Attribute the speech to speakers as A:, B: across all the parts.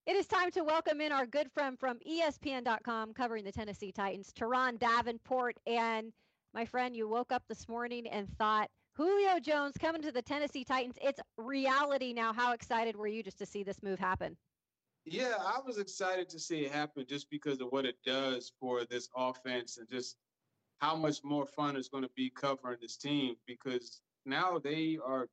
A: It is time to welcome in our good friend from ESPN.com covering the Tennessee Titans, Teron Davenport. And my friend, you woke up this morning and thought, Julio Jones coming to the Tennessee Titans. It's reality now. How excited were you just to see this move happen?
B: Yeah, I was excited to see it happen just because of what it does for this offense and just how much more fun it's going to be covering this team because now they are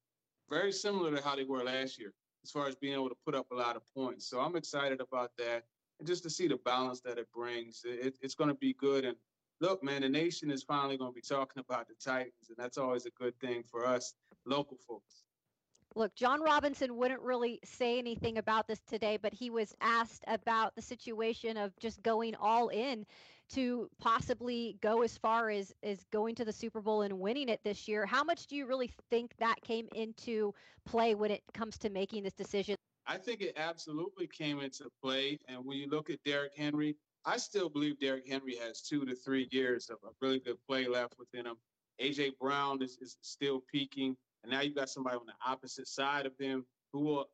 B: very similar to how they were last year as far as being able to put up a lot of points. So I'm excited about that. And just to see the balance that it brings, it's going to be good. And look, man, the nation is finally going to be talking about the Titans, and that's always a good thing for us local folks.
A: Look, John Robinson wouldn't really say anything about this today, but he was asked about the situation of just going all in to possibly go as far as going to the Super Bowl and winning it this year. How much do you really think that came into play when it comes to making this decision?
B: I think it absolutely came into play. And when you look at Derrick Henry, I still believe Derrick Henry has 2 to 3 years of a really good play left within him. A.J. Brown is still peaking. And now you've got somebody on the opposite side of him who will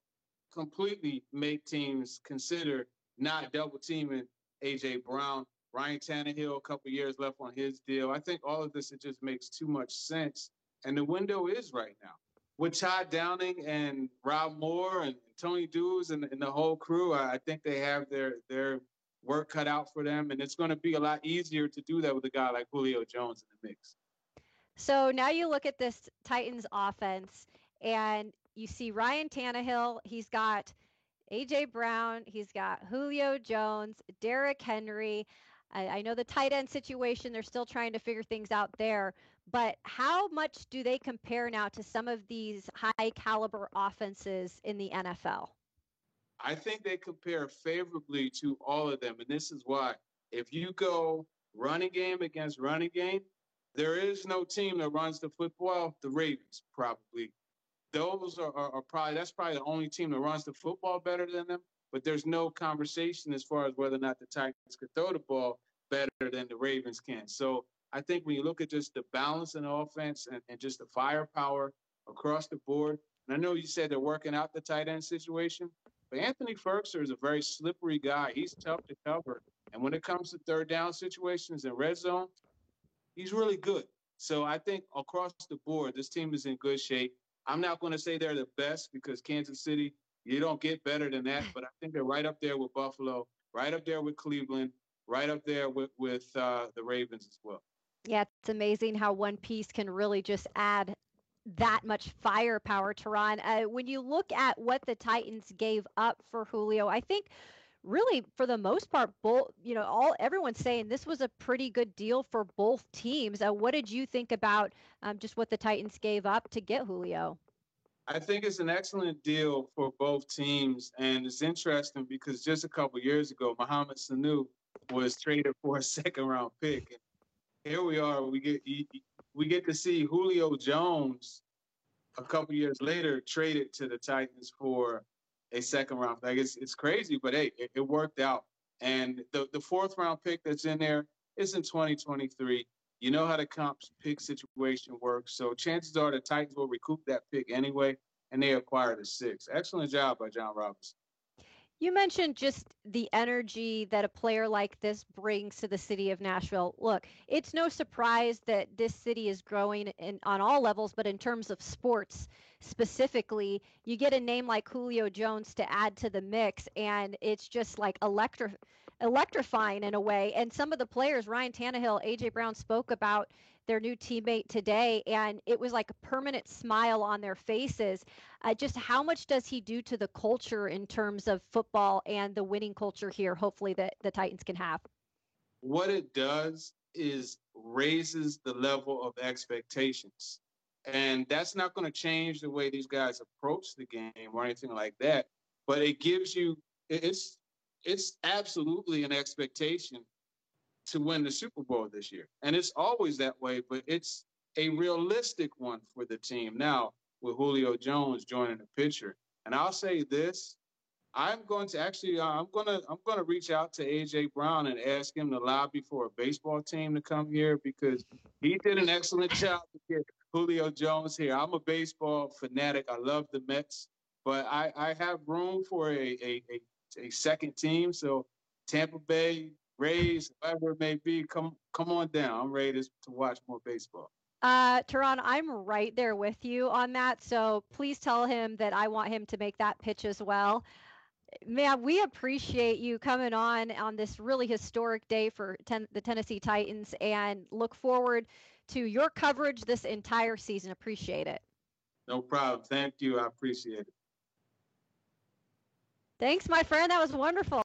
B: completely make teams consider not double teaming A.J. Brown. Ryan Tannehill, a couple years left on his deal. I think all of this, it just makes too much sense. And the window is right now with Todd Downing and Rob Moore and Tony Dews and the whole crew, I think they have their work cut out for them, and it's going to be a lot easier to do that with a guy like Julio Jones in the mix.
A: So now you look at this Titans offense and you see Ryan Tannehill. He's got A.J. Brown. He's got Julio Jones, Derrick Henry. I know the tight end situation, they're still trying to figure things out there. But how much do they compare now to some of these high caliber offenses in the NFL?
B: I think they compare favorably to all of them, and this is why. If you go running game against running game, there is no team that runs the football. The Ravens probably. Those are probably that's probably the only team that runs the football better than them. But there's no conversation as far as whether or not the Titans could throw the ball better than the Ravens can. So I think when you look at just the balance in the offense and just the firepower across the board, and I know you said they're working out the tight end situation, but Anthony Ferguson is a very slippery guy. He's tough to cover. And when it comes to third down situations and red zone, he's really good. So I think across the board, this team is in good shape. I'm not going to say they're the best because Kansas City, you don't get better than that. But I think they're right up there with Buffalo, right up there with Cleveland, right up there with the Ravens as well.
A: Yeah, it's amazing how one piece can really just add that much firepower to Ron. When you look at what the Titans gave up for Julio, I think really for the most part, both all everyone's saying this was a pretty good deal for both teams. What did you think about just what the Titans gave up to get Julio?
B: I think it's an excellent deal for both teams, and it's interesting because just a couple years ago, Mohamed Sanu was traded for a second-round pick, and here we are. We get to see Julio Jones a couple years later traded to the Titans for a second round. Like it's crazy, but hey, it worked out. And the fourth round pick that's in there is in 2023. You know how the comp pick situation works. So chances are the Titans will recoup that pick anyway, and they acquired a six. Excellent job by John Robinson.
A: You mentioned just the energy that a player like this brings to the city of Nashville. Look, it's no surprise that this city is growing on all levels, but in terms of sports specifically, you get a name like Julio Jones to add to the mix, and it's just like electrifying in a way. And some of the players, Ryan Tannehill, A.J. Brown, spoke about their new teammate today, and it was like a permanent smile on their faces. Just how much does he do to the culture in terms of football and the winning culture here, hopefully, that the Titans can have?
B: What it does is raises the level of expectations. And that's not going to change the way these guys approach the game or anything like that. But it gives you it's absolutely an expectation to win the Super Bowl this year. And it's always that way, but it's a realistic one for the team. Now, with Julio Jones joining the picture. And I'll say this, I'm going to actually I'm going to reach out to AJ Brown and ask him to lobby for a baseball team to come here because he did an excellent job to get Julio Jones here. I'm a baseball fanatic. I love the Mets, But I have room for a second team. So Tampa Bay, Rays, whoever it may be, come on down. I'm ready to watch more baseball.
A: Teron, I'm right there with you on that. So please tell him that I want him to make that pitch as well. Man, we appreciate you coming on this really historic day for the Tennessee Titans and look forward to your coverage this entire season. Appreciate it.
B: No problem. Thank you. I appreciate it.
A: Thanks, my friend. That was wonderful.